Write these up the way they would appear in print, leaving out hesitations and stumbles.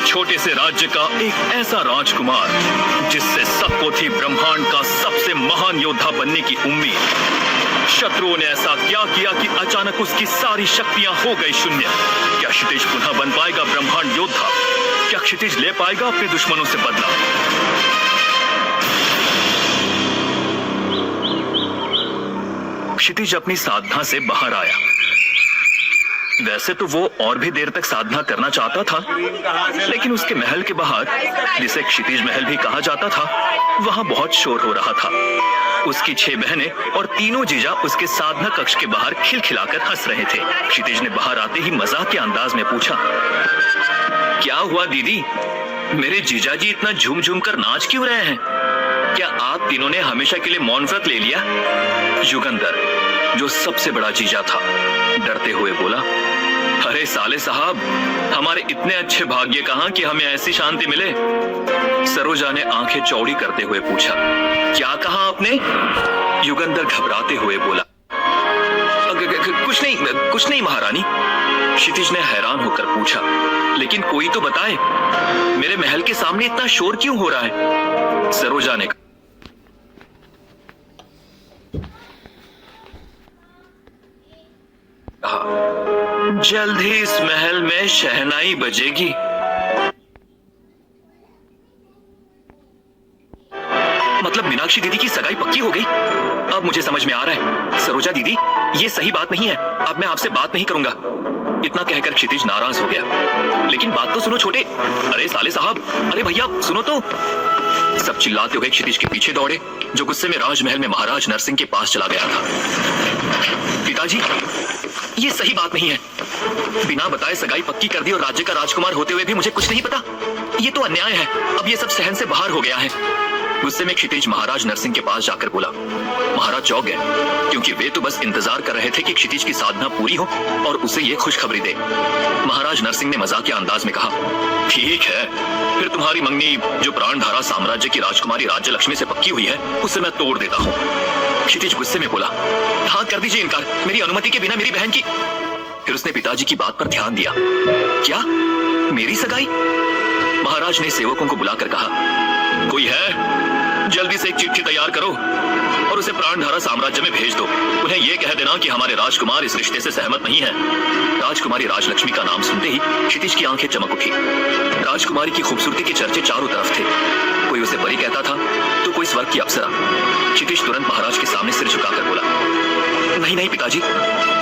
छोटे से राज्य का एक ऐसा राजकुमार जिससे सबको थी ब्रह्मांड का सबसे महान योद्धा बनने की उम्मीद। शत्रुओं ने ऐसा क्या किया कि अचानक उसकी सारी शक्तियां हो गई शून्य। क्या क्षितिज पुनः बन पाएगा ब्रह्मांड योद्धा? क्या क्षितिज ले पाएगा अपने दुश्मनों से बदला? क्षितिज अपनी साधना से बाहर आया। वैसे तो वो और भी देर तक साधना करना चाहता था, लेकिन उसके महल के बाहर, जिसे क्षितिज महल भी कहा जाता था, वहां बहुत शोर हो रहा था। उसकी 6 बहनें और तीनों जीजा उसके साधना कक्ष के बाहर खिलखिलाकर हंस रहे थे। क्षितिज ने बाहर आते ही मजाक के अंदाज में पूछा, क्या हुआ दीदी, मेरे जीजाजी इतना झूम झूम कर नाच क्यों रहे हैं? क्या आप तीनों ने हमेशा के लिए मौन व्रत ले लिया? युगंधर, जो सबसे बड़ा जीजा था, डरते हुए बोला, अरे साले साहब, हमारे इतने अच्छे भाग्य कहां कि हमें ऐसी शांति मिले। सरोजा ने आंखें चौड़ी करते हुए पूछा, क्या कहा आपने? युगंधर घबराते हुए बोला, कुछ नहीं महारानी। क्षितिज ने हैरान होकर पूछा, लेकिन कोई तो बताए, मेरे महल के सामने इतना शोर क्यों हो रहा है? सरोजा ने कहा, जल्द ही इस महल में शहनाई बजेगी। मतलब मीनाक्षी दीदी की सगाई पक्की हो गई? अब मुझे समझ में आ रहा है। सरोजा दीदी, ये सही बात नहीं है, अब मैं आपसे बात नहीं करूंगा। इतना कहकर क्षितिज नाराज हो गया। लेकिन बात तो सुनो छोटे। अरे साले साहब, अरे भैया सुनो तो। सब चिल्लाते हुए क्षितिज के पीछे दौड़े, जो गुस्से में राजमहल में महाराज नरसिंह के पास चला गया था। पिताजी, ये सही बात नहीं है। बिना बताए सगाई पक्की कर दी और राज्य का राजकुमार होते हुए भी मुझे कुछ नहीं पता। ये तो अन्याय है। अब ये सब सहन से बाहर हो गया है। गुस्से में क्षितिज महाराज नरसिंह के पास जाकर बोला। महाराज चौंक गए, क्योंकि वे तो बस इंतजार कर रहे थे कि क्षितिज की साधना पूरी हो और उसे ये खुशखबरी दे। महाराज नरसिंह ने मजाकिया अंदाज में कहा, ठीक है, फिर तुम्हारी मंगनी जो प्राणधारा साम्राज्य की राजकुमारी राज्य लक्ष्मी से पक्की हुई है, उसे मैं तोड़ देता हूँ। क्षितिज गुस्से में बोला, हाँ कर दीजिए इनकार, मेरी अनुमति के बिना मेरी बहन की। फिर उसने पिताजी की बात पर ध्यान दिया। क्या? मेरी सगाई? महाराज ने सेवकों को बुलाकर कहा, कोई है? जल्दी से एक चिट्ठी तैयार करो और उसे प्राणधारा साम्राज्य में भेज दो। उन्हें यह कह देना कि हमारे राजकुमार इस रिश्ते से सहमत नहीं है। राजकुमारी राजलक्ष्मी का नाम सुनते ही क्षितिज की आंखें चमक उठी। राजकुमारी की खूबसूरती के चर्चे चारों तरफ थे। कोई उसे परी कहता था, तो कोई स्वर्ग की अप्सरा। क्षितिज तुरंत महाराज के सामने सिर झुकाकर बोला, नहीं नहीं पिताजी,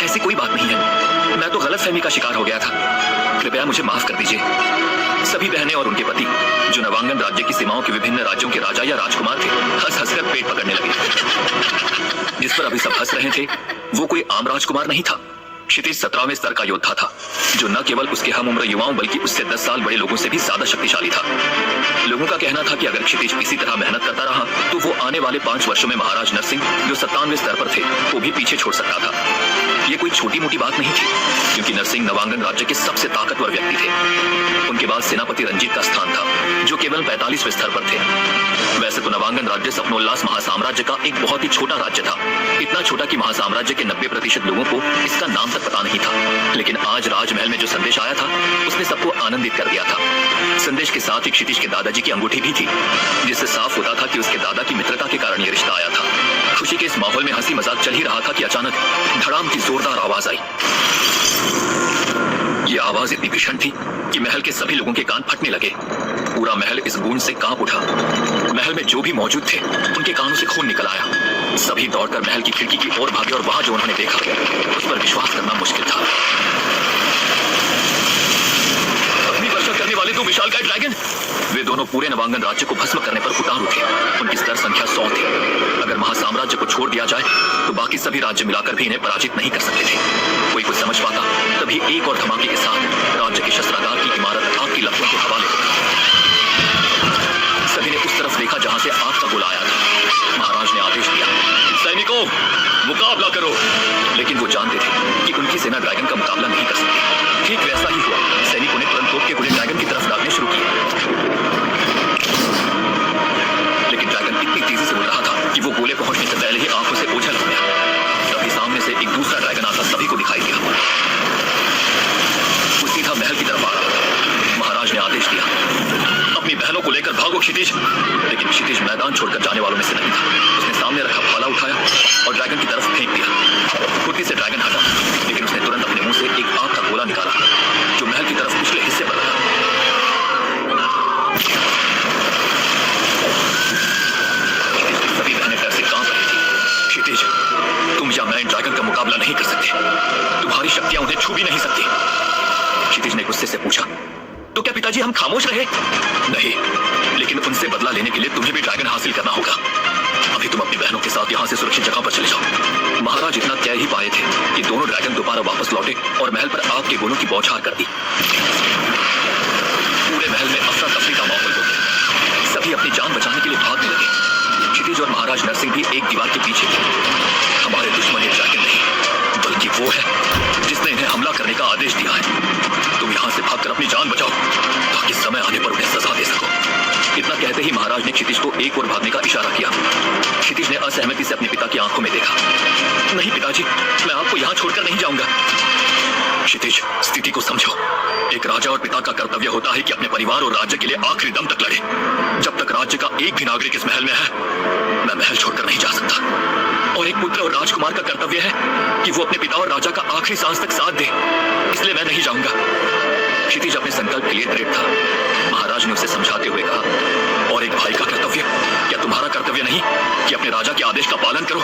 ऐसी कोई बात नहीं है। मैं तो गलतफहमी का शिकार हो गया था। कृपया मुझे माफ कर दीजिए। सभी बहनें और उनके पति, जो नवांगन राज्य की सीमाओं के विभिन्न राज्यों के राजा या राजकुमार थे, हंस हंसकर पेट पकड़ने लगे। जिस पर अभी सब हंस रहे थे, वो कोई आम राजकुमार नहीं था। क्षितिज 17वें स्तर का योद्धा था, जो न केवल उसके हम उम्र युवाओं बल्कि उससे 10 साल बड़े लोगों से भी ज्यादा शक्तिशाली था। लोगों का कहना था कि अगर क्षितिज इसी तरह मेहनत करता रहा, तो वो आने वाले 5 वर्षों में महाराज नरसिंह, जो 97वें स्तर पर थे, को भी पीछे छोड़ सकता था। ये कोई छोटी मोटी बात नहीं थी, क्योंकि नरसिंह नवांगन राज्य के सबसे ताकतवर व्यक्ति थे। उनके बाद सेनापति रंजीत का स्थान था, जो केवल 45वें स्तर पर थे। वैसे तो नवांगन राज्य सपनोल्लास महासाम्राज्य का एक बहुत ही छोटा राज्य था, इतना छोटा कि महासाम्राज्य के 90% लोगों को इसका नाम तक पता नहीं था। लेकिन आज राजमहल में जो संदेश आया था, उसने सबको आनंदित कर दिया था। संदेश के साथ ही क्षितिज के दादाजी की अंगूठी भी थी, जिससे साफ होता था कि उसके दादा की मित्रता के कारण यह रिश्ता आया था। खुशी के इस माहौल में हंसी मजाक चल ही रहा था कि अचानक धड़ाम की जोरदार आवाज आई। ये आवाज इतनी भीषण थी कि महल के सभी लोगों के कान फटने लगे। पूरा महल इस गूंज से कांप उठा। महल में जो भी मौजूद थे, उनके कानों से खून निकल आया। सभी दौड़कर महल की खिड़की की ओर भागे और वहां जो उन्होंने देखा, उस पर विश्वास करना मुश्किल था। अग्नि वर्षा करने वाले 2 विशालकाय ड्रैगन, वे दोनों पूरे नवांगन राज्य को भस्म करने पर उतार उठे। उनकी स्तर संख्या 100 थी। अगर महासाम्राज्य को छोड़ दिया जाए, तो बाकी सभी राज्य मिलाकर भी इन्हें पराजित नहीं कर सकते थे। कोई कुछ समझ पाता, तभी एक और धमाके के साथ राज्य के शस्त्रागार की इमारत आग की लपटों के हवाले हो गई। सभी ने उस तरफ देखा जहां से आग का गोला आया था। महाराज ने आदेश दिया, सैनिकों, मुकाबला करो। लेकिन वो जानते थे कि उनकी सेना ड्रैगन का मुकाबला नहीं कर सकती। ठीक वैसा ही हुआ। सैनिकों ने तुरंत तोप के गोले ड्रैगन की तरफ डालने शुरू किए। लेकिन ड्रैगन इतनी तेजी से उड़ रहा था कि वो गोले पहुंचने से पहले ही आंखों से ओझल हो गया। तभी सामने से एक दूसरा ड्रैगन आता सभी को दिखाई दिया। वो सीधा क्षितिज, लेकिन क्षितिज मैदान छोड़कर जाने वालों में से नहीं था। उसने सामने रखा भाला उठाया और ड्रैगन की तरफ फेंक दिया। फुर्ती से ड्रैगन हटा, लेकिन उसने तुरंत अपने मुंह से एक आग का गोला निकाला जो महल की तरफ पिछले हिस्से पर लगा। सभी बहनें डर से कांप रही थी। क्षितिज, तुम या मैं इन ड्रैगन का मुकाबला नहीं कर सकते। तुम्हारी शक्तियां उन्हें छू भी नहीं सकती। क्षितिज ने गुस्से से पूछा, तो क्या पिताजी हम खामोश रहे? नहीं, लेकिन उनसे बदला लेने के लिए तुम्हें भी ड्रैगन हासिल करना होगा। अभी तुम अपनी बहनों के साथ यहाँ से सुरक्षित जगह पर चले जाओ। महाराज इतना तय ही पाए थे कि दोनों ड्रैगन दोबारा वापस लौटे और महल पर आग के गोलों की बौछार कर दी। पूरे महल में अफरा तफरी का माहौल हो गया। सभी अपनी जान बचाने के लिए भागने लगे। क्षितिज और महाराज नरसिंह भी एक दीवार के पीछे थे। हमारे दुश्मन ये ड्रैगन नहीं, बल्कि वो है जिसने इन्हें हमला करने का आदेश दिया है। तुम यहाँ से भागकर अपनी जान बचाओ ताकि समय आने पर उन्हें सजा दे सको। इतना कहते ही महाराज ने क्षितिज को एक और भागने का इशारा किया। क्षितिज ने असहमति से अपने पिता की आंखों में देखा। नहीं पिताजी, मैं आपको यहाँ छोड़कर नहीं जाऊंगा। क्षितिज, स्थिति को समझो। एक राजा और पिता का कर्तव्य होता है कि अपने परिवार और राज्य के लिए आखिरी दम तक लड़े। जब तक राज्य का एक भी नागरिक इस महल में है, मैं महल छोड़कर नहीं जा सकता। और एक पुत्र और राजकुमार का कर्तव्य है कि वो अपने पिता और राजा का आखिरी सांस तक साथ दे। इसलिए मैं नहीं जाऊंगा। क्षितिज अपने संकल्प के लिए दृढ़ था। महाराज ने उसे समझाते हुए कहा, और एक भाई का कर्तव्य, क्या तुम्हारा कर्तव्य नहीं कि अपने राजा के आदेश का पालन करो?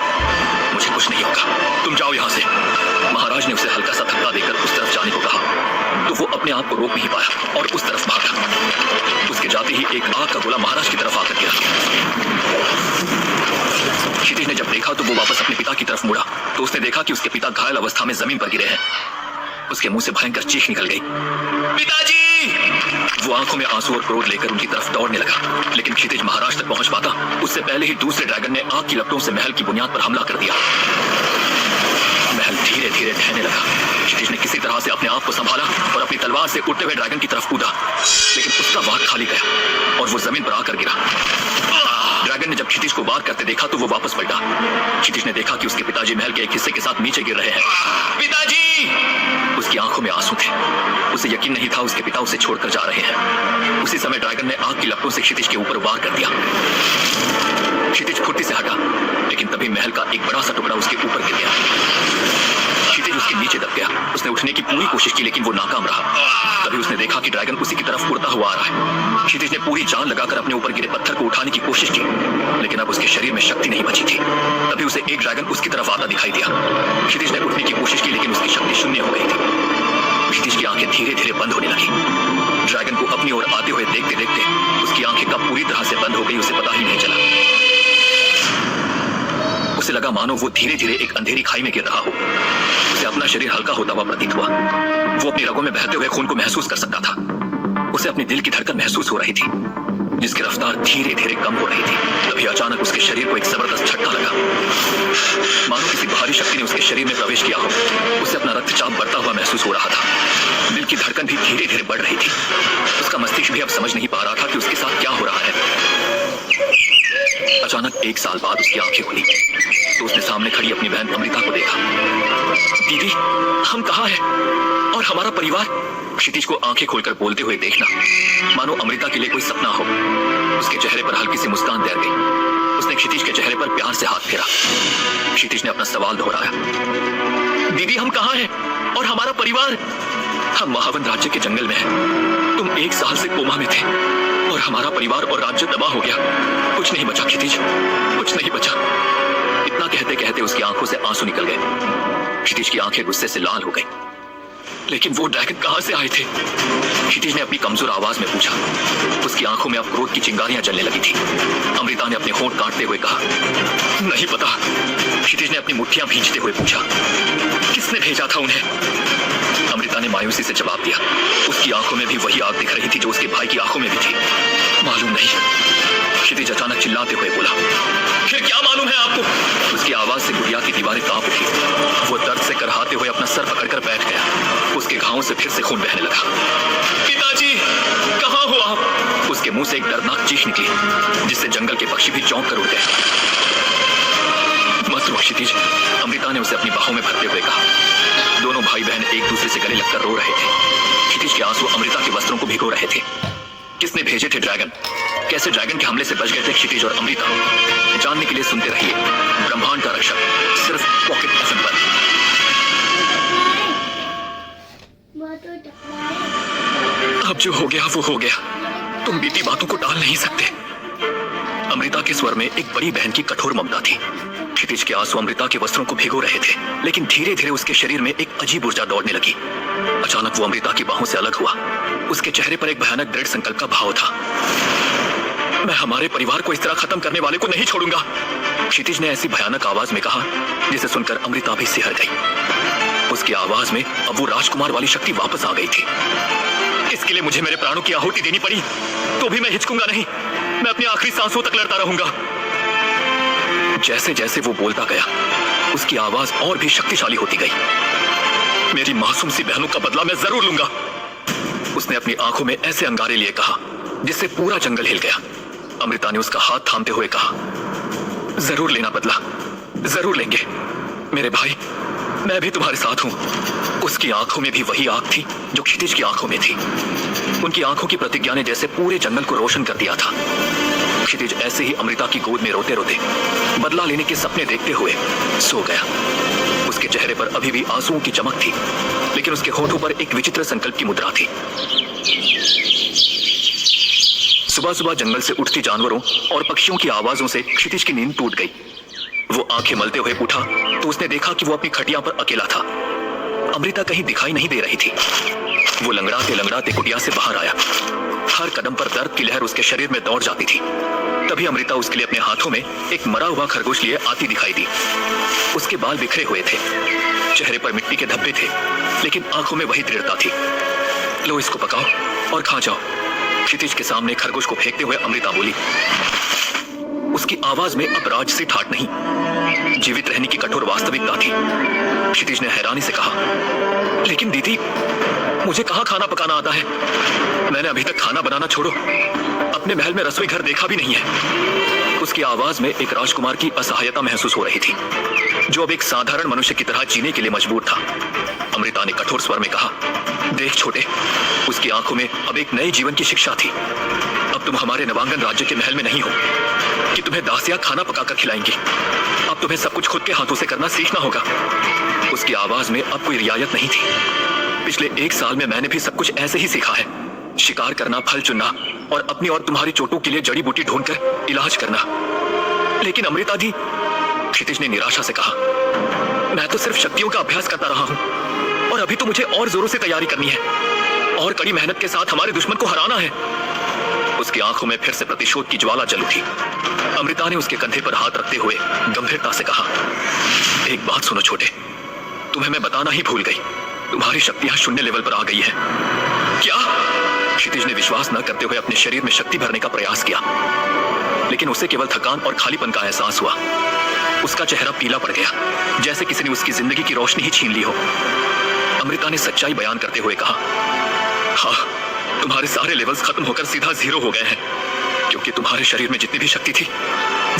मुझे कुछ नहीं होगा, तुम जाओ यहाँ से। महाराज ने उसे हल्का सा धक्का देकर उस तरफ जाने को कहा, तो वो अपने आप को रोक नहीं पाया और उस तरफ भागा। उसके जाते ही एक आग का गोला महाराज की तरफ आकर गिरा। क्षितिज ने जब देखा तो वो वापस अपने पिता की तरफ मुड़ा तो उसने देखा कि उसके पिता घायल अवस्था में जमीन पर गिरे हैं। उसके मुंह से भयंकर चीख निकल गई, पिताजी! वो आंखों में आंसू और क्रोध लेकर उनकी तरफ दौड़ने लगा, लेकिन क्षितिज महाराज तक पहुंच पाता उससे पहले ही दूसरे ड्रैगन ने आग की लपटों से महल की बुनियाद पर हमला कर दिया। महल धीरे धीरे ढहने लगा। क्षितिज ने किसी तरह से अपने आप को संभाला और अपनी तलवार से उड़ते हुए ड्रैगन की तरफ कूदा, लेकिन उसका वार खाली गया और वो जमीन पर आकर गिरा। ड्रैगन ने जब क्षितिज को वार करते देखा तो वो वापस पलटा। क्षितिज ने देखा कि उसके पिताजी महल के एक हिस्से के साथ नीचे गिर रहे हैं। पिताजी! उसकी आंखों में आंसू थे। उसे यकीन नहीं था उसके पिता उसे छोड़कर जा रहे हैं। उसी समय ड्रैगन ने आग की लपटों से क्षितिज के ऊपर वार कर दिया। क्षितिज फुर्ती से हटा, लेकिन तभी महल का एक बड़ा सा टुकड़ा उसके ऊपर गिर गया। क्षितिज उसके नीचे दब गया। उसने उठने की पूरी कोशिश की, लेकिन वो नाकाम रहा। तभी उसने देखा कि ड्रैगन उसी की तरफ उड़ता हुआ आ रहा है। क्षितिज ने पूरी जान लगाकर अपने ऊपर गिरे पत्थर को उठाने की कोशिश की, लेकिन अब उसके शरीर में शक्ति नहीं बची थी। तभी उसे एक ड्रैगन उसकी तरफ आता दिखाई दिया। क्षितिज ने उठने की कोशिश की, लेकिन उसकी शक्ति शून्य हो गई थी। क्षितिज की आंखें धीरे धीरे बंद होने लगी। ड्रैगन को अपनी ओर आते हुए देखते देखते उसकी आंखें कब पूरी तरह से बंद हो गई उसे पता ही नहीं चला। उसे लगा मानो वो धीरे धीरे एक अंधेरी खाई में गिर रहा हो। उसे अपना शरीर हल्का होता हुआ प्रतीत हुआ। वो अपनी रगों में बहते हुए खून को महसूस कर सकता था। उसे अपने दिल की धड़कन महसूस हो रही थी, जिसकी रफ्तार धीरे धीरे कम हो रही थी। तभी अचानक उसके शरीर को एक जबरदस्त झटका लगा, मानो किसी भारी शक्ति ने उसके शरीर में प्रवेश किया हो। उसे अपना रक्तचाप बढ़ता हुआ महसूस हो रहा था। दिल की धड़कन भी धीरे धीरे बढ़ रही थी। उसका मस्तिष्क भी अब समझ नहीं पा रहा था कि उसके साथ क्या हो रहा है। अचानक 1 साल बाद उसकी आंखें खुली तो उसने सामने खड़ी अपनी बहन अमृता को देखा। दीदी, हम कहाँ हैं? और हमारा परिवार? क्षितिज को आंखें खोलकर बोलते हुए देखना मानो अमृता के लिए कोई सपना हो। उसके चेहरे पर हल्की सी मुस्कान तैर गई। उसने क्षितिज के चेहरे पर प्यार से हाथ फेरा। क्षितिज ने अपना सवाल दोहराया, दीदी हम कहाँ हैं? और हमारा परिवार? हम महावन राज्य के जंगल में हैं। तुम 1 साल से कोमा में थे और हमारा परिवार और राज्य तबाह हो गया। कुछ नहीं बचा क्षितिज, कुछ नहीं बचा। इतना कहते कहते उसकी आंखों से आंसू निकल गए। क्षितिज की आंखें गुस्से से लाल हो गई। लेकिन वो ड्रैगन कहां से आए थे? क्षितिज ने अपनी कमजोर आवाज में पूछा। उसकी आंखों में अब क्रोध की चिंगारियां जलने लगी थी। अमृता ने अपने होंठ काटते हुए कहा, नहीं पता। क्षितिज ने अपनी मुट्ठियां भींचते हुए पूछा, किसने भेजा था उन्हें? अमृता ने मायूसी से जवाब दिया। उसकी आंखों में भी वही आग दिख रही थी जो उसके भाई की आंखों में भी थी। मालूम नहीं। क्षितिज अचानक चिल्लाते हुए बोला, फिर क्या मालूम है आपको? उसकी आवाज से गुड़िया की दीवारें कांप उठी। वो दर्द से करहाते हुए अपना सर पकड़कर बैठ गया। उसके घावों से फिर से खून बहने लगा। पिताजी, कहाँ हो आप? उसके मुंह से एक दर्दनाक चीख निकली, जिससे जंगल के पक्षी भी चौंक कर उड़ गए। मत रो क्षितिज, अमृता ने उसे अपनी बाहों में भरते हुए कहा। दोनों भाई बहन एक दूसरे से गले लगकर रो रहे थे। क्षितिज के आंसू अमृता के वस्त्रों को भिगो रहे थे। किसने भेजे थे ड्रैगन, कैसे ड्रैगन के हमले से बच गए थे क्षितिज और अमृता, जानने के लिए सुनते रहिए ब्रह्मांड का रक्षक, सिर्फ पॉकेट एफएम पर। अब जो हो गया वो हो गया, तुम बीती बातों को टाल नहीं सकते। अमृता के स्वर में एक बड़ी बहन की कठोर ममता थी। क्षितिज के आंसू अमृता के वस्त्रों को भिगो रहे थे, लेकिन धीरे धीरे उसके शरीर में एक अजीब ऊर्जा दौड़ने लगी। अचानक वो अमृता की बाहों से अलग हुआ। उसके चेहरे पर एक भयानक दृढ़ संकल्प का भाव था। मैं हमारे परिवार को इस तरह खत्म करने वाले को नहीं छोड़ूंगा, क्षितिज ने ऐसी भयानक आवाज में कहा जिसे सुनकर अमृता भी सिहर गई। उसकी आवाज में अब वो राजकुमार वाली शक्ति वापस आ गई थी। इसके लिए मुझे मेरे प्राणों की आहुति देनी पड़ी तो भी मैं हिचकूंगा नहीं, मैं अपनी आखिरी सांसों तक लड़ता रहूंगा। जैसे जैसे वो बोलता गया उसकी आवाज और भी शक्तिशाली होती गई। मेरी मासूम सी बहनों का बदला मैं जरूर लूंगा, उसने अपनी आंखों में ऐसे अंगारे लिए कहा जिससे पूरा जंगल हिल गया। अमृता ने उसका हाथ थामते हुए कहा, जरूर लेना बदला, जरूर लेंगे मेरे भाई, मैं भी तुम्हारे साथ हूं। उसकी आंखों में भी वही आग थी जो क्षितिज की आंखों में थी। उनकी आंखों की प्रतिज्ञा ने जैसे पूरे जंगल को रोशन कर दिया था। क्षितिज ऐसे ही अमृता की गोद में रोते रोते बदला लेने के सपने देखते हुए सो गया। उसके चेहरे पर अभी भी आंसुओं की चमक थी, लेकिन उसके होठों पर एक विचित्र संकल्प की मुद्रा थी। सुबह सुबह जंगल से उठती जानवरों और पक्षियों की आवाजों से क्षितिज की नींद टूट गई। वो आंखें मलते हुए उठा तो उसने देखा कि वो अपनी खटिया पर अकेला था। अमृता कहीं दिखाई नहीं दे रही थी। वो लंगड़ाते लंगड़ाते कुटिया से बाहर आया। हर कदम पर दर्द की लहर उसके शरीर में दौड़ जाती थी। तभी अमृता उसके लिए अपने हाथों में एक मरा हुआ खरगोश लिए आती दिखाई दी। उसके बाल बिखरे हुए थे, चेहरे पर मिट्टी के धब्बे थे, लेकिन आंखों में वही दृढ़ता थी। लो इसको पकाओ और खा जाओ, क्षितिज के सामने खरगोश को फेंकते हुए अमृता बोली। उसकी आवाज में अब राजसी ठाट नहीं, जीवित रहने की कठोर वास्तविकता थी। क्षितिज ने हैरानी से कहा, लेकिन दीदी मुझे कहाँ खाना पकाना आता है? मैंने अभी तक खाना बनाना छोड़ो अपने महल में रसोई घर देखा भी नहीं है। उसकी आवाज में एक राजकुमार की असहायता महसूस हो रही थी, जो अब एक साधारण मनुष्य की तरह जीने के लिए मजबूर था। अमृता ने कठोर स्वर में कहा, देख छोटे, उसकी आंखों में अब एक नए जीवन की शिक्षा थी। अब तुम हमारे नवांगन राज्य के महल में नहीं हो कि तुम्हें दासियां खाना पकाकर खिलाएंगी। अब तुम्हें सब कुछ खुद के हाथों से करना सीखना होगा। उसकी आवाज में अब कोई रियायत नहीं थी। पिछले 1 साल में मैंने भी सब कुछ ऐसे ही सीखा है, शिकार करना, फल चुनना और अपनी और तुम्हारी चोटों के लिए जड़ी बूटी ढूंढकर इलाज करना। लेकिन अमृता दी, क्षितिज ने निराशा से कहा, मैं तो सिर्फ शक्तियों का अभ्यास करता रहा हूं और अभी तो मुझे और जोरों से तैयारी करनी है और कड़ी मेहनत के साथ हमारे दुश्मन को हराना है। उसकी आंखों में फिर से प्रतिशोध की ज्वाला जल उठी। अमृता ने उसके कंधे पर हाथ रखते हुए गंभीरता से कहा, एक बात सुनो छोटे, तुम्हें मैं बताना ही भूल गई, तुम्हारी शक्तियां शून्य लेवल पर आ गई है। क्या? क्षितिज ने विश्वास न करते हुए अपने शरीर में शक्ति भरने का प्रयास किया, लेकिन उसे केवल थकान और खालीपन का एहसास हुआ। उसका चेहरा पीला पड़ गया, जैसे किसी ने उसकी जिंदगी की रोशनी ही छीन ली हो। अमृता ने सच्चाई बयान करते हुए कहा, हाँ, तुम्हारे सारे लेवल्स खत्म होकर सीधा 0 हो गए हैं, क्योंकि तुम्हारे शरीर में जितनी भी शक्ति थी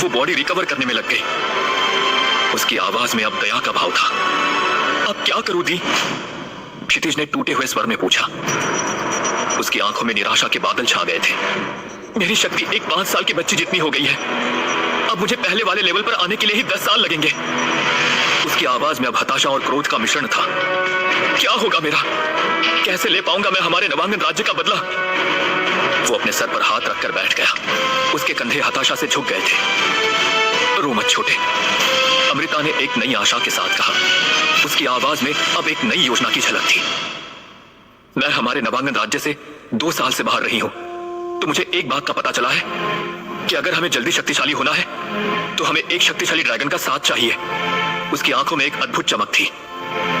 वो बॉडी रिकवर करने में लग गई। उसकी आवाज में अब दया का भाव था। अब क्या करूं दी? क्षितिज ने टूटे हुए स्वर में पूछा। उसकी आंखों में निराशा के बादल छा गए थे। मेरी शक्ति एक 5 साल की बच्ची जितनी हो गई है, अब मुझे पहले वाले लेवल पर आने के लिए ही 10 साल लगेंगे। उसकी आवाज में अब हताशा और क्रोध का मिश्रण था। क्या होगा मेरा? कैसे ले पाऊंगा मैं हमारे नवांगन राज्य का बदला? वो अपने सर पर हाथ रखकर बैठ गया। उसके कंधे हताशा से झुक गए थे। रो मत छोटे, अमृता ने एक नई आशा के साथ कहा। उसकी आवाज में अब एक नई योजना की झलक थी। मैं हमारे नवांगन राज्य से 2 साल से बाहर रही हूं, तो मुझे एक बात का पता चला है कि अगर हमें जल्दी शक्तिशाली होना है तो हमें एक शक्तिशाली ड्रैगन का साथ चाहिए। उसकी आंखों में एक अद्भुत चमक थी।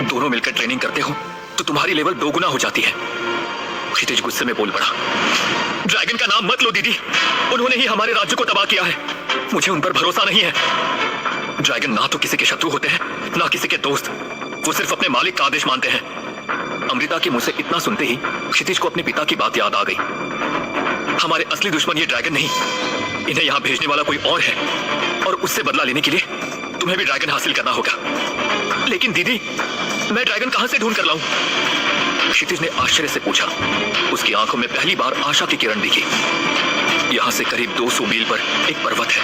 दोनों मिलकर ट्रेनिंग करते हो तो तुम्हारी लेवल 2 गुना हो जाती है। क्षितिज गुस्से में बोल पड़ा, ड्रैगन का नाम मत लो दीदी, उन्होंने ही हमारे राज्य को तबाह किया है। मुझे उन पर भरोसा नहीं है। ड्रैगन ना तो किसी के शत्रु होते हैं, ना किसी के दोस्त, वो सिर्फ अपने मालिक का आदेश मानते हैं। अमृता के मुंह से इतना सुनते ही क्षितिज को अपने पिता की बात याद आ गई। हमारे असली दुश्मन ये ड्रैगन नहीं, इन्हें यहाँ भेजने वाला कोई और है, और उससे बदला लेने के लिए तुम्हें भी ड्रैगन हासिल करना होगा। लेकिन दीदी, मैं ड्रैगन कहां से ढूंढ कर लाऊं? क्षितिज ने आश्चर्य से पूछा। उसकी आंखों में पहली बार आशा की किरण दिखी। यहाँ से करीब 200 मील पर एक पर्वत है।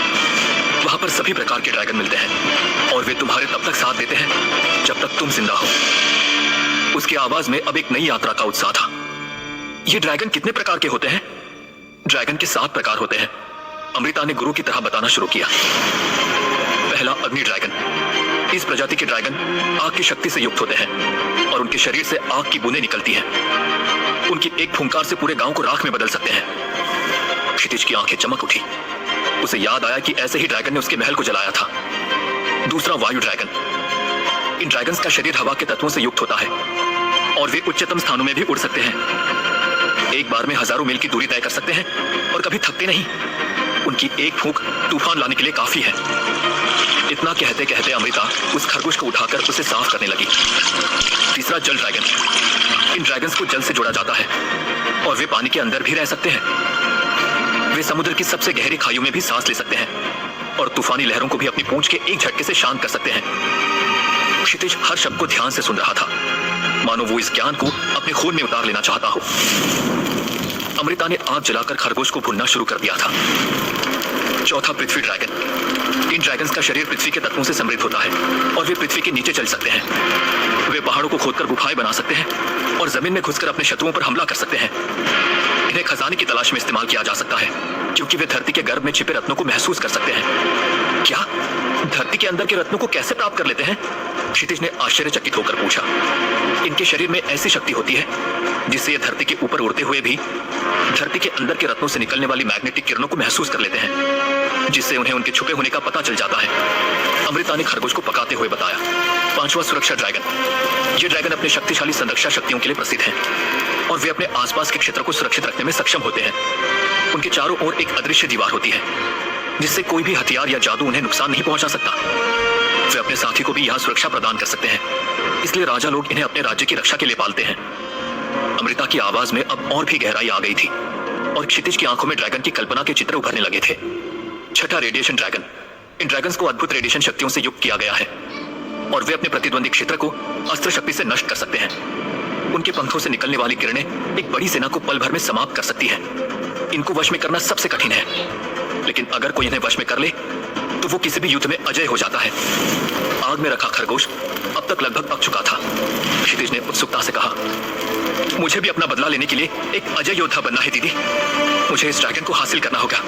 वहां पर सभी प्रकार के ड्रैगन मिलते हैं और वे तुम्हारे तब तक साथ देते हैं जब तक तुम जिंदा हो। उसकी आवाज में अब एक नई यात्रा का उत्साह था। ये ड्रैगन कितने प्रकार के होते हैं? ड्रैगन के 7 प्रकार होते हैं। अमृता ने गुरु की तरह बताना शुरू किया। पहला, अग्नि ड्रैगन। इस प्रजाति के ड्रैगन आग की शक्ति से युक्त होते हैं और उनके शरीर से आग की बूंदें निकलती हैं। उनकी एक फुंकार से पूरे गांव को राख में बदल सकते हैं। क्षितिज की आंखें चमक उठी। उसे याद आया कि ऐसे ही ड्रैगन ने उसके महल को जलाया था। दूसरा, वायु ड्रैगन। इन ड्रैगन्स का शरीर हवा के तत्वों से युक्त होता है और वे उच्चतम स्थानों में भी उड़ सकते हैं। एक बार में हजारों मील की दूरी तय कर सकते हैं और कभी थकते नहीं। उनकी एक फूंक तूफान लाने के लिए काफी है। इतना कहते कहते अमृता उस खरगोश को उठाकर उसे साफ करने लगी। तीसरा, जल ड्रैगन। इन ड्रैगन्स को जल से जोड़ा जाता है और वे पानी के अंदर भी रह सकते हैं। वे समुद्र की सबसे गहरी खाइयों में भी सांस ले सकते हैं और तूफानी लहरों को भी अपनी पूंछ के एक झटके से शांत कर सकते हैं। क्षितिज हर शब्द को ध्यान से सुन रहा था, मानो वो इस ज्ञान को अपने खून में उतार लेना चाहता हो। अमृता ने आग जलाकर खरगोश को भूनना शुरू कर दिया था। चौथा, पृथ्वी ड्रैगन। इन ड्रैगन्स का शरीर पृथ्वी के तत्वों से समृद्ध होता है और वे पृथ्वी के नीचे चल सकते हैं। वे पहाड़ों को खोदकर गुफाएं बना सकते हैं और जमीन में घुसकर अपने शत्रुओं पर हमला कर सकते हैं। इन्हें खजाने की तलाश में इस्तेमाल किया जा सकता है क्योंकि वे धरती के गर्भ में छिपे रत्नों को महसूस कर सकते हैं। क्या? धरती के अंदर के रत्नों को कैसे प्राप्त कर लेते हैं? क्षितिज ने आश्चर्यचकित होकर पूछा। इनके शरीर में ऐसी शक्ति होती है जिससे ये धरती के ऊपर उड़ते हुए भी धरती के अंदर के रत्नों से निकलने वाली मैग्नेटिक किरणों को महसूस कर लेते हैं, जिससे उन्हें उनके छुपे होने का पता चल जाता है। अमृता ने खरगोश को पकाते हुए बताया। पांचवा, सुरक्षा ड्रैगन। ये ड्रैगन अपने शक्तिशाली संरक्षा शक्तियों के लिए प्रसिद्ध हैं और वे अपने आसपास के क्षेत्र को सुरक्षित रखने में सक्षम होते हैं। उनके चारों ओर एक अदृश्य दीवार होती है जिससे कोई भी हथियार या जादू उन्हें नुकसान नहीं पहुंचा सकता। वे अपने साथी को भी यहाँ सुरक्षा प्रदान कर सकते हैं, इसलिए राजा लोग इन्हें अपने राज्य की रक्षा के लिए पालते हैं। अमृता की आवाज में अब और भी गहराई आ गई थी और क्षितिज की आंखों में ड्रैगन की कल्पना के चित्र उभरने लगे थे। छठा, रेडिएशन ड्रैगन। इन ड्रैगन्स को अद्भुत रेडिएशन शक्तियों से युक्त किया गया है और वे अपने प्रतिद्वंदी क्षेत्र को अस्त्र शक्ति से नष्ट कर सकते हैं। उनके पंखों से निकलने वाली किरणें एक बड़ी सेना को पल भर में समाप्त कर सकती है। इनको वश में करना सबसे कठिन है, लेकिन अगर कोई इन्हें वश में कर ले तो वो किसी भी युद्ध में अजय हो जाता है। आग में रखा खरगोश अब तक लगभग पक चुका था। क्षितिज ने उत्सुकता से कहा, मुझे भी अपना बदला लेने के लिए एक अजय योद्धा बनना है दीदी। मुझे इस ड्रैगन को हासिल करना होगा।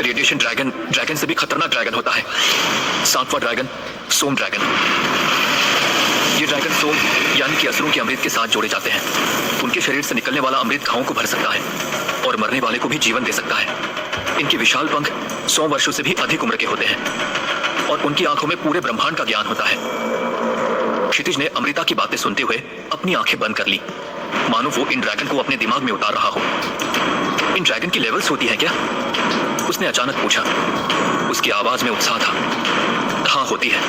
रेडिएशन ड्रैगन ड्रैगन से भी खतरनाक ड्रैगन होता है। 7वां ड्रैगन, सोम ड्रैगन। ये ड्रैगन सोम यानी कि असुरों के अमृत के साथ जोड़े जाते हैं। उनके शरीर से निकलने वाला अमृत घावों को भर सकता है और मरने वाले को भी जीवन दे सकता है। इनके विशाल पंख 100 वर्षों से भी अधिक उम्र के होते हैं और उनकी आंखों में पूरे ब्रह्मांड का ज्ञान होता है। क्षितिज ने अमृता की बातें सुनते हुए अपनी आंखें बंद कर ली, मानो वो इन ड्रैगन को अपने दिमाग में उतार रहा हो। इन ड्रैगन की लेवल्स होती हैं क्या? उसने अचानक पूछा। उसकी आवाज में उत्साह था। हाँ, होती है।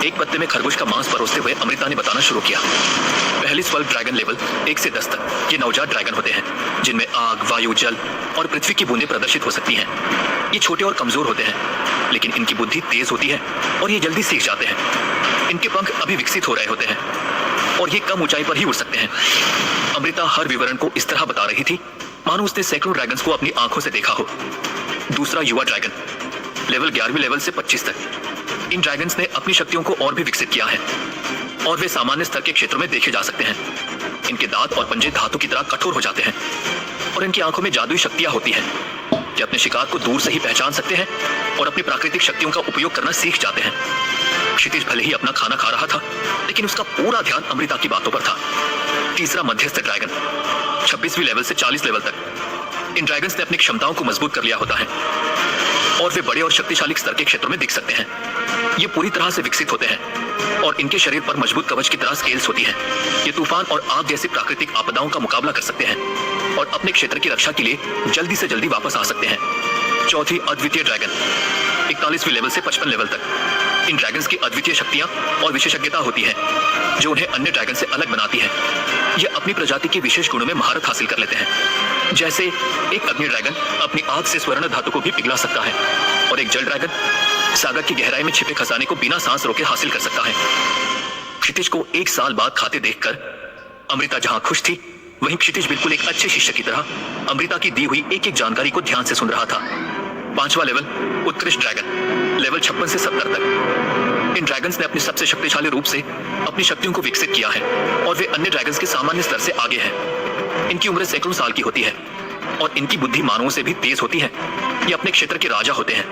एक पत्ते में खरगोश का मांस परोसते हुए अमृता ने बताना शुरू किया। पहली 12 ड्रैगन लेवल 1 से 10 तक ये नवजात ड्रैगन होते हैं जिनमें आग, वायु, जल और पृथ्वी की बूंदें प्रदर्शित हो सकती हैं। ये छोटे और कमजोर होते हैं, लेकिन इनकी बुद्धि तेज होती है और ये जल्दी सीख जाते हैं। इनके पंख अभी विकसित हो रहे होते हैं और ये कम ऊंचाई पर ही उड़ सकते हैं। अमृता हर विवरण को इस तरह बता रही थी मानो उसने सैकड़ों ड्रैगन्स को अपनी आंखों से देखा हो। दूसरा, युवा ड्रैगन। लेवल 11वें लेवल से 25 तक इन ड्रैगन्स ने अपनी शक्तियों को और भी विकसित किया है और वे सामान्य स्तर के क्षेत्रों में देखे जा सकते हैं। इनके दांत और पंजे धातु की तरह कठोर हो जाते हैं और इनकी आंखों में जादुई शक्तियां होती हैं। ये अपने शिकार को दूर से ही पहचान सकते हैं और अपनी प्राकृतिक शक्तियों का उपयोग करना सीख जाते हैं। क्षितिज भले ही अपना खाना खा रहा था, लेकिन उसका पूरा ध्यान अमृता की बातों पर था। तीसरा, मध्यस्थ ड्रैगन। 26वीं लेवल से 40 लेवल तक इन ड्रैगन्स ने अपनी क्षमताओं को मजबूत कर लिया होता है और वे बड़े और शक्तिशाली स्तर के क्षेत्रों में दिख सकते हैं। ये पूरी तरह से विकसित होते हैं और इनके शरीर पर मजबूत कवच की तरह स्केल्स होती हैं। ये तूफान और आग जैसी प्राकृतिक आपदाओं का मुकाबला कर सकते हैं और अपने क्षेत्र की रक्षा के लिए जल्दी से जल्दी वापस आ सकते हैं। चौथी, अद्वितीय ड्रैगन। 41वीं लेवल से 55 लेवल तक इन ड्रैगन्स की अद्वितीय शक्तियां और विशेषज्ञता होती है जो उन्हें अन्य ड्रैगन से अलग बनाती है। ये अपनी प्रजाति के विशेष गुणों में महारत हासिल कर लेते हैं। जैसे एक अग्नि ड्रैगन अपनी आग से स्वर्ण धातु को भी पिघला सकता है और एक जल ड्रैगन सागर की गहराई में छिपे खजाने को बिना सांस रोके हासिल कर सकता है। क्षितिज को 1 साल बाद खाते देखकर अमृता जहां खुश थी, वहीं क्षितिज बिल्कुल एक अच्छे शिष्य की तरह अमृता की दी हुई एक एक जानकारी को ध्यान से सुन रहा था। 5वां लेवल, उत्कृष्ट ड्रैगन, लेवल 56 से 70 तक। इन ड्रैगन्स ने अपने सबसे शक्तिशाली रूप से अपनी शक्तियों को विकसित किया है और वे अन्य ड्रैगन्स के सामान्य स्तर से आगे हैं। इनकी उम्र सैकड़ों साल की होती है और इनकी बुद्धि मानवों से भी तेज होती है। ये अपने क्षेत्र के राजा होते हैं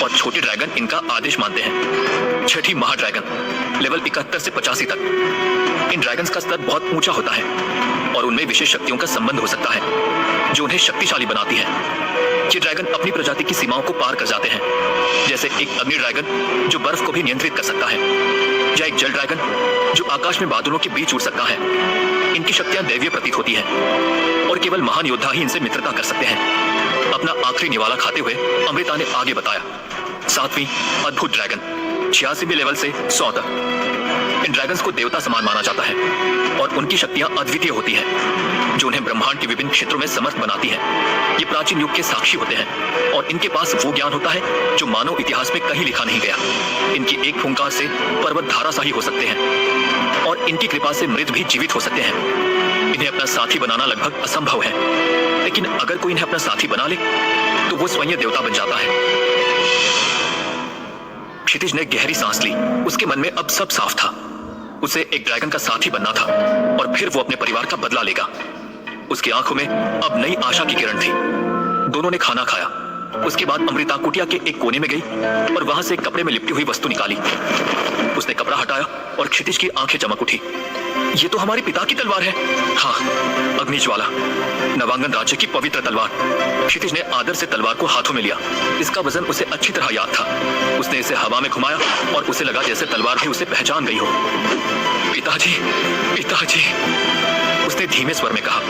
और छोटे ड्रैगन इनका आदेश मानते हैं। छठी महाड्रैगन, लेवल 71 से 85 तक। इन ड्रैगन्स का स्तर बहुत ऊंचा होता है और उनमें विशेष शक्तियों का संबंध हो सकता है जो उन्हें शक्तिशाली बनाती है। ये ड्रैगन अपनी प्रजाति की सीमाओं को पार कर जाते हैं, जैसे एक अग्नि ड्रैगन जो बर्फ को भी नियंत्रित कर सकता है, या एक जल ड्रैगन जो आकाश में बादलों के बीच उड़ सकता है। इनकी शक्तियां दैवीय प्रतीत होती हैं और केवल महान योद्धा ही इनसे मित्रता कर सकते हैं। अपना आखिरी निवाला खाते हुए अमृता ने आगे बताया, 7वीं अद्भुत ड्रैगन, 86वें लेवल से 100 तक। इन ड्रैगन्स को देवता समान माना जाता है और उनकी शक्तियां अद्वितीय होती हैं जो उन्हें ब्रह्मांड के विभिन्न क्षेत्रों में समर्थ बनाती हैं। ये प्राचीन युग के साक्षी होते हैं और इनके पास वो ज्ञान होता है जो मानव इतिहास में कहीं लिखा नहीं गया। इनकी एक फुंकार से पर्वत धाराशाही हो सकते हैं और इनकी कृपा से मृत भी जीवित हो सकते हैं। इन्हें अपना साथी बनाना लगभग असंभव है, लेकिन अगर कोई इन्हें अपना साथी बना ले तो वो स्वयं देवता बन जाता है। क्षितिज ने गहरी सांस ली। उसके मन में अब सब साफ था। उसे एक ड्रैगन का साथी बनना था और फिर वो अपने परिवार का बदला लेगा। उसकी आंखों में अब नई आशा की किरण थी। दोनों ने खाना खाया। उसके बाद अमृता कुटिया के एक कोने में गई और वहां से एक कपड़े में लिपटी हुई वस्तु निकाली। उसने कपड़ा हटाया और क्षितिज की आंखें चमक उठी। ये तो हमारे पिता की तलवार है। हाँ, अग्निज्वाला, नवांगन राज्य की पवित्र तलवार। क्षितिज ने आदर से तलवार को हाथों में लिया। इसका वजन उसे अच्छी तरह याद था। उसने इसे हवा में घुमाया और उसे लगा जैसे तलवार भी उसे पहचान गई हो। पिताजी, पिताजी, उसने धीमे स्वर में कहा।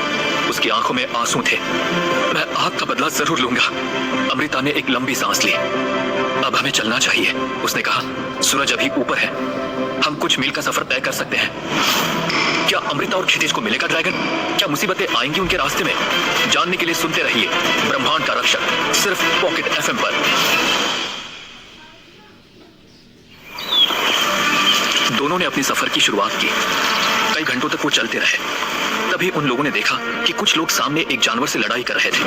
उसकी आंखों में आंसू थे। मैं आग का बदला जरूर लूंगा। अमृता ने एक लंबी सांस ली। अब हमें चलना चाहिए, उसने कहा। सूरज अभी ऊपर है, हम कुछ मील का सफर तय कर सकते हैं। क्या अमृता और क्षितिज को मिलेगा ड्रैगन? क्या मुसीबतें आएंगी उनके रास्ते में? जानने के लिए सुनते रहिए ब्रह्मांड का रक्षक, सिर्फ पॉकेट एफएम पर। दोनों ने अपनी सफर की शुरुआत की। कई घंटों तक वो चलते रहे। तभी उन लोगों ने देखा कि कुछ लोग सामने एक जानवर से लड़ाई कर रहे थे।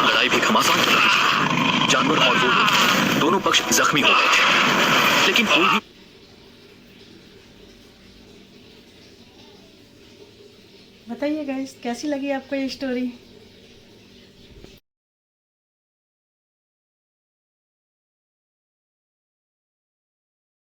लड़ाई भी घमासान चल रही थी। जानवर और वो लोग दोनों पक्ष जख्मी हो गए थे, लेकिन कोई भी। बताइए गाइस, कैसी लगी आपको ये स्टोरी?